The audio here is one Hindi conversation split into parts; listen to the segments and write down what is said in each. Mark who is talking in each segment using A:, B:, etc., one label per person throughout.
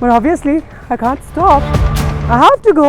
A: But obviously, I can't stop. I have to go.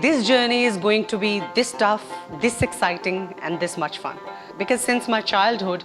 A: this journey is going to be this tough, this exciting and this much fun. Because since my childhood,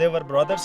B: they were brothers،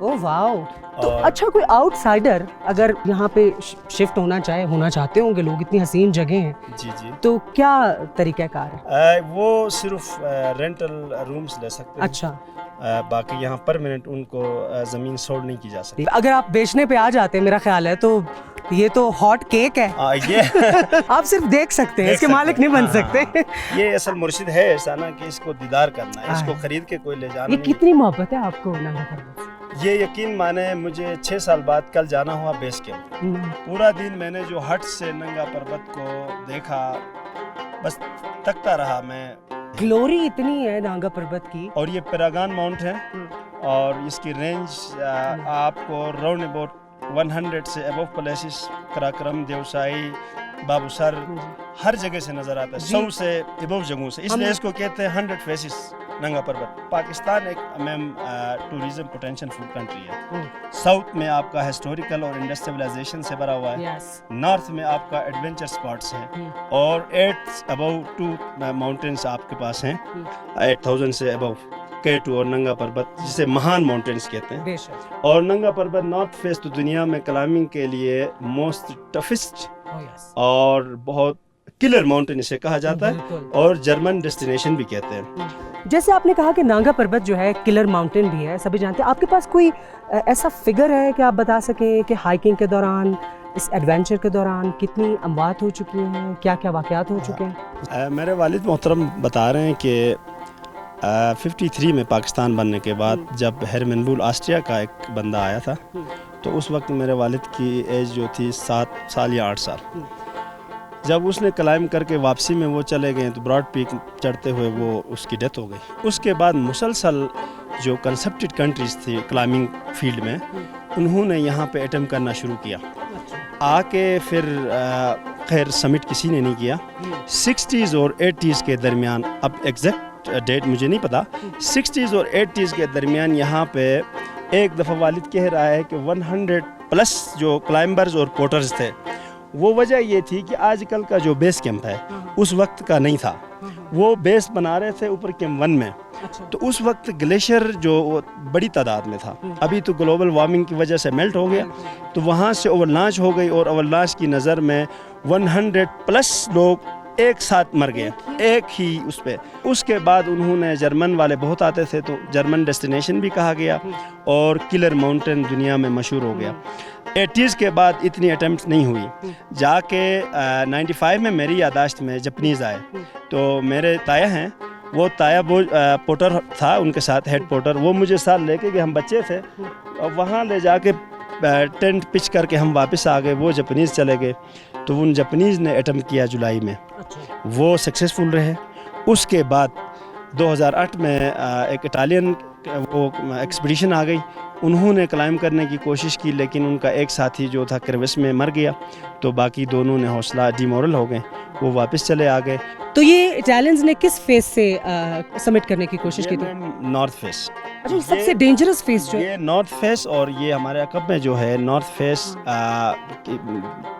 A: oh wow. तो
B: और-
A: अच्छा, कोई आउटसाइडर अगर यहाँ पे शिफ्ट होना चाहते होंगे लोग, इतनी हसीन जगह है,
B: जी जी
A: तो क्या तरीक़ाकार है?
B: वो सिर्फ रेंटल रूम्स ले सकते हैं।
A: अच्छा,
B: बाकी यहाँ परमानेंट उनको ज़मीन सोल्ड नहीं की जा सकती।
A: अगर आप बेचने पे आ जाते हैं, मेरा ख्याल है, तो ये तो हॉट केक है।
B: ये
A: आप सिर्फ देख सकते हैं,
B: देख
A: इसके
B: सकते
A: मालिक
B: हैं।
A: नहीं बन
B: हाँ,
A: सकते।
B: ये असल मुर्शिद है ऐसा ना कि इसको दीदार करना है, इसको
A: हाँ।
B: खरीद के कोई ले जाना
A: ये
B: नहीं।
A: कितनी मोहब्बत है आपको नंगा पर्वत से?
B: ये यकीन माने मुझे 6 साल बाद कल जाना हुआ बेस कैंप। पूरा दिन मैंने जो हट से नंगा पर्वत को देखा, बस तकता रहा मैं।
A: ग्लोरी इतनी है नांगा पर्वत की।
B: और ये पैरागन माउंट है और इसकी रेंज आपको राउंड अबाउट 100 से अबव प्लेसेस, कराक्रम, देवसाई, बाबूसर, हर जगह से नजर आता है, 100 से अबव जगहों से, इसलिए इसको कहते हैं 100 फेसिस नंगा पर्वत। पाकिस्तान एक ma'am tourism potential food country है। साउथ में आपका हिस्टोरिकल और इंडस्ट्रियलाइजेशन से भरा हुआ है, नॉर्थ में आपका एडवेंचर स्पॉट्स हैं और 8 अबव 2 माउंटेन्स आपके पास हैं, 8000 से अबव K2 और नंगा पर्वत, जिसे महान माउंटेन्स कहते हैं।
A: बेशक।
B: और नंगा पर्वत नॉर्थ फेस तो दुनिया में क्लाइंबिंग के लिए मोस्ट टफेस्ट और बहुत किलर माउंटेन इसे कहा जाता है और जर्मन डेस्टिनेशन भी कहते हैं।
A: जैसे आपने कहा कि नांगा पर्वत जो है किलर माउंटेन भी है, सभी जानते हैं। आपके पास कोई ऐसा फिगर है कि आप बता सकें कि हाइकिंग के दौरान, इस एडवेंचर के दौरान कितनी अमवात हो चुकी हैं, क्या क्या वाक़यात हो चुके हैं?
B: मेरे वालिद मोहतरम बता रहे हैं कि 53 में पाकिस्तान बनने के बाद जब हेरमन बुल ऑस्ट्रिया का एक बंदा आया था, तो उस वक्त मेरे वालिद की एज जो थी 7 साल या 8 साल। जब उसने क्लाइम करके वापसी में वो चले गए तो ब्रॉड पीक चढ़ते हुए वो उसकी डेथ हो गई। उसके बाद मुसलसल जो कंसेप्टेड कंट्रीज थी क्लाइंबिंग फील्ड में, उन्होंने यहाँ पे अटेम्प्ट करना शुरू किया। आके फिर खैर समिट किसी ने नहीं किया। 60s और 80s के दरमियान, अब एग्जैक्ट डेट मुझे नहीं पता, 60s और 80s के दरमियान यहाँ पे एक दफ़ा वालिद कह रहा है कि 100+ जो क्लाइंबर्स और पोर्टर्स थे। वो वजह ये थी कि आजकल का जो बेस कैंप है उस वक्त का नहीं था। वो बेस बना रहे थे ऊपर कैंप 1 में, तो उस वक्त ग्लेशियर जो बड़ी तादाद में था। अभी तो ग्लोबल वार्मिंग की वजह से मेल्ट हो गया, तो वहाँ से ओवरलॉन्च हो गई और ओवरलॉन्च की नज़र में 100+ लोग एक साथ मर गए, एक ही उस पे। उसके बाद उन्होंने, जर्मन वाले बहुत आते थे तो जर्मन डेस्टिनेशन भी कहा गया और किलर माउंटेन दुनिया में मशहूर हो गया। 80s के बाद इतनी अटेम्प्ट नहीं हुई। जाके 95 में मेरी यादाश्त में जपनीज़ आए, तो मेरे ताया हैं, वो ताया वो पोटर था उनके साथ, हेड पोटर, वो मुझे साथ लेके गए, हम बच्चे थे, और वहाँ ले जाके टेंट पिच करके हम वापस आ गए। वो जपनीज़ चले गए, तो उन जपनीज़ ने अटेम्प्ट किया जुलाई में, वो सक्सेसफुल रहे। उसके बाद 2008 में एक इटालियन वो एक्सपीडिशन आ गई, उन्होंने क्लाइम करने की कोशिश की, लेकिन उनका एक साथी जो था क्रेविस में मर गया, तो बाकी दोनों ने हौसला डिमोरल हो गए, वो वापस चले आ गए।
A: तो ये इटालियंस ने किस फेस से सबमिट करने की कोशिश की थी?
B: North face.
A: अच्छा, सबसे डेंजरस फेस जो है
B: ये नॉर्थ फेस, और ये हमारे अकब में जो है नॉर्थ फेस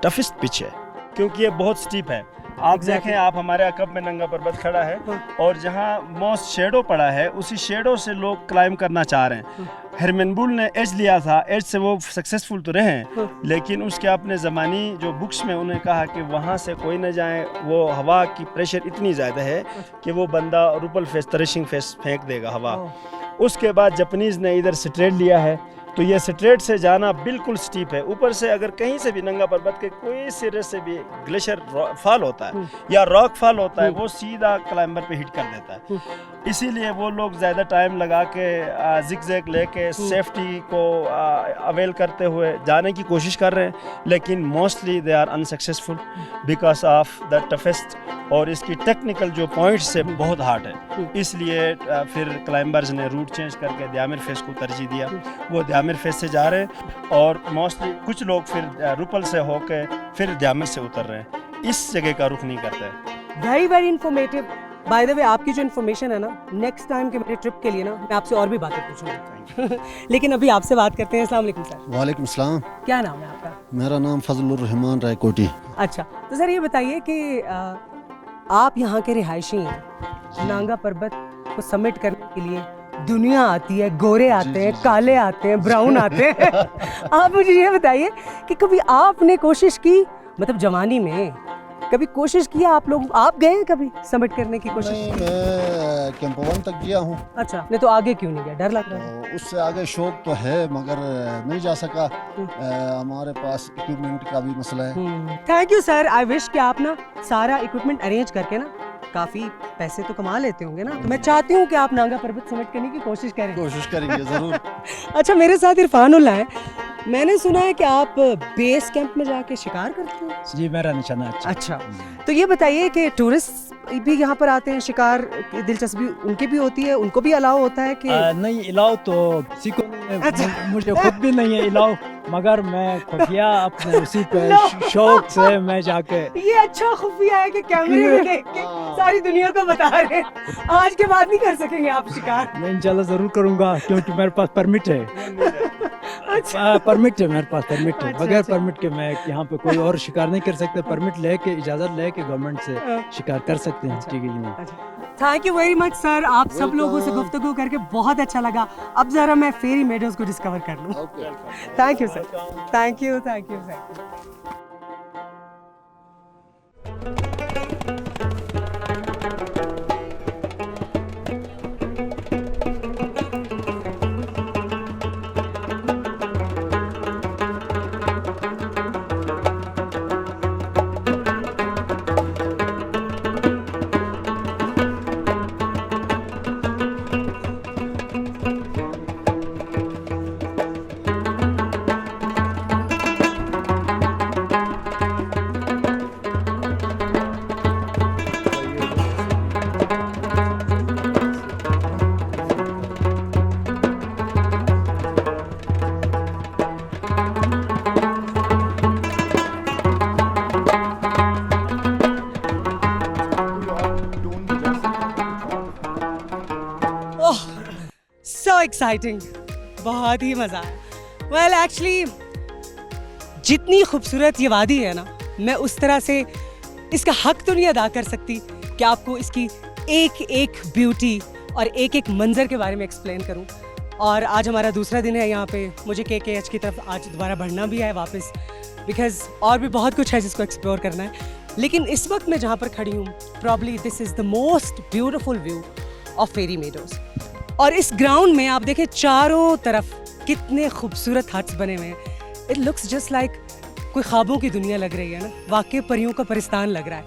B: टफेस्ट पिच है, क्योंकि ये बहुत स्टीप है। आप देखें, आप हमारे अकब में नंगा पर्वत खड़ा है और जहाँ मोस्ट शेडो पड़ा है, उसी शेडो से लोग क्लाइम करना चाह रहे हैं। हेरमन बुल ने एज लिया था, एज से वो सक्सेसफुल तो रहे हैं, लेकिन उसके अपने ज़मानी जो बुक्स में उन्हें कहा कि वहाँ से कोई न जाए, वो हवा की प्रेशर इतनी ज़्यादा है कि वो बंदा रुपल फेस, तरशिंग फेस फेंक देगा हवा। उसके बाद जपनीज़ ने इधर स्ट्रेट लिया है, तो ये स्ट्रेट से जाना बिल्कुल स्टीप है। ऊपर से अगर कहीं से भी नंगा पर्वत के कोई सिरे से भी ग्लेशियर फॉल होता है या रॉक फॉल होता है, वो सीधा क्लाइंबर पे हिट कर देता है। इसीलिए वो लोग ज़्यादा टाइम लगा के जिग-जैग लेके सेफ्टी को अवेल करते हुए जाने की कोशिश कर रहे हैं, लेकिन mostly they are unsuccessful because of the toughest, और इसकी टेक्निकल जो पॉइंट्स से बहुत हार्ड है। इसलिए फिर क्लाइंबर्स ने रूट चेंज करके द्यामिर फेस को तरजीह दिया, वो द्यामिर फेस से जा रहे हैं, और मोस्टली कुछ लोग फिर रुपल से होके फिर द्यामिर से उतर रहे हैं। इस जगह का रुख नहीं करते।
A: Very very informative. By the way, आपकी जो इन्फॉर्मेशन है ना, नेक्स्ट टाइम के मेरे ट्रिप के लिए ना मैं आपसे और भी बातें पूछूंगा। लेकिन अभी आपसे बात करते हैं। अस्सलाम वालेकुम सर।
C: वालेकुम सलाम।
A: क्या नाम है आपका?
C: मेरा नाम फजलुर रहमान रायकोटी।
A: अच्छा, तो सर ये बताइए कि आप यहाँ के रिहायशी हैं, नांगा पर्वत को समिट करने के लिए दुनिया आती है, गोरे आते हैं, काले आते हैं, ब्राउन आते हैं। आप मुझे ये बताइए कि कभी आपने कोशिश की, मतलब जवानी में कभी कोशिश किया आप लोग, आप गए हैं कभी समिट करने की कोशिश?
C: नहीं, मैं कैंप 1 तक गया हूँ।
A: अच्छा, नहीं तो आगे क्यों नहीं गया, डर लग रहा है?
C: तो उससे आगे शौक तो है मगर नहीं जा सका, हमारे पास इक्विपमेंट का भी मसला है।
A: Thank you sir, I wish कि आप ना सारा इक्विपमेंट अरेंज करके ना काफ़ी पैसे तो कमा लेते होंगे ना, तो मैं चाहती हूँ कि आप नांगा पर्वत समिट करने की कोशिश करें।
C: कोशिश करेंगे ज़रूर।
A: अच्छा, मेरे साथ इरफानुल्लाह है, मैंने सुना है कि आप बेस कैंप में जाके शिकार करते हो।
D: जी, मेरा निशाना
A: अच्छा, तो ये बताइए कि टूरिस्ट भी यहाँ पर आते हैं, शिकार की दिलचस्पी उनकी भी होती है, उनको भी अलाउ होता है कि?
D: नहीं, इलाव तो किसी को नहीं है।
A: अच्छा।
D: मुझे खुद भी नहीं है इलाव, मगर मैं खुफिया अपने उसी पे शौक से मैं जाके।
A: ये अच्छा खुफिया है कि कैमरे में देख के सारी दुनिया को बता रहे हैं। आज के बाद नहीं कर सकेंगे आप शिकार?
D: मैं इंशाल्लाह ज़रूर करूँगा, क्योंकि मेरे पास परमिट है।
A: अच्छा।
D: परमिट है मेरे पास, परमिट है।
A: अच्छा,
D: बगैर
A: अच्छा।
D: परमिट के मैं यहाँ पे कोई और शिकार नहीं कर सकता। परमिट लेके, इजाज़त लेके गवर्नमेंट से शिकार कर सकते हैं। ठीक है जी। नहीं,
A: thank you very much sir, आप सब लोगों से गुफ्तगू करके बहुत अच्छा लगा। अब जरा मैं फेरी मेडोज को डिस्कवर कर लूँ। Thank you sir, thank you, thank you sir. So exciting, बहुत ही मज़ा आया। Well actually जितनी खूबसूरत ये वादी है ना, मैं उस तरह से इसका हक तो नहीं अदा कर सकती कि आपको इसकी एक एक ब्यूटी और एक एक मंज़र के बारे में एक्सप्लेन करूं। और आज हमारा दूसरा दिन है यहाँ पे, मुझे KKH की तरफ आज दोबारा बढ़ना भी है वापस, बिकॉज़ और भी बहुत कुछ है जिसको एक्सप्लोर करना है। लेकिन इस वक्त मैं जहाँ पर खड़ी हूँ, probably this is the most beautiful view of fairy meadows. और इस ग्राउंड में आप देखें चारों तरफ कितने खूबसूरत हट्स बने हुए हैं। इट लुक्स जस्ट लाइक कोई ख्वाबों की दुनिया लग रही है ना, वाकई परियों का परिस्तान लग रहा है।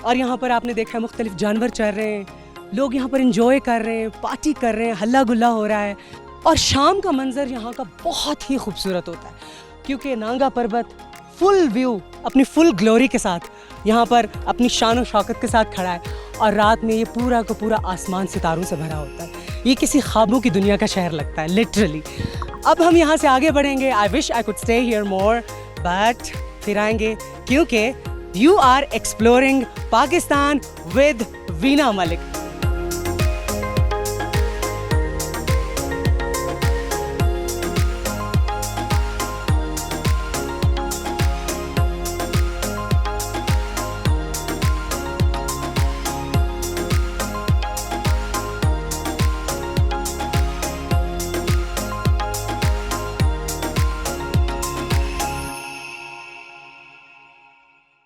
A: और यहाँ पर आपने देखा मुख्तलिफ जानवर चल रहे हैं, लोग यहाँ पर इंजॉय कर रहे हैं, पार्टी कर रहे हैं, हल्ला गुल्ला हो रहा है। और शाम का मंजर यहाँ का बहुत ही खूबसूरत होता है, क्योंकि नांगा पर्वत फुल व्यू अपनी फुल ग्लोरी के साथ यहाँ पर अपनी शान और शौकत के साथ खड़ा है। और रात में ये पूरा का पूरा आसमान सितारों से भरा होता है। ये किसी ख्वाबों की दुनिया का शहर लगता है लिटरली। अब हम यहाँ से आगे बढ़ेंगे। I wish I could stay here more, but फिर आएंगे, क्योंकि you are exploring Pakistan with Veena Malik.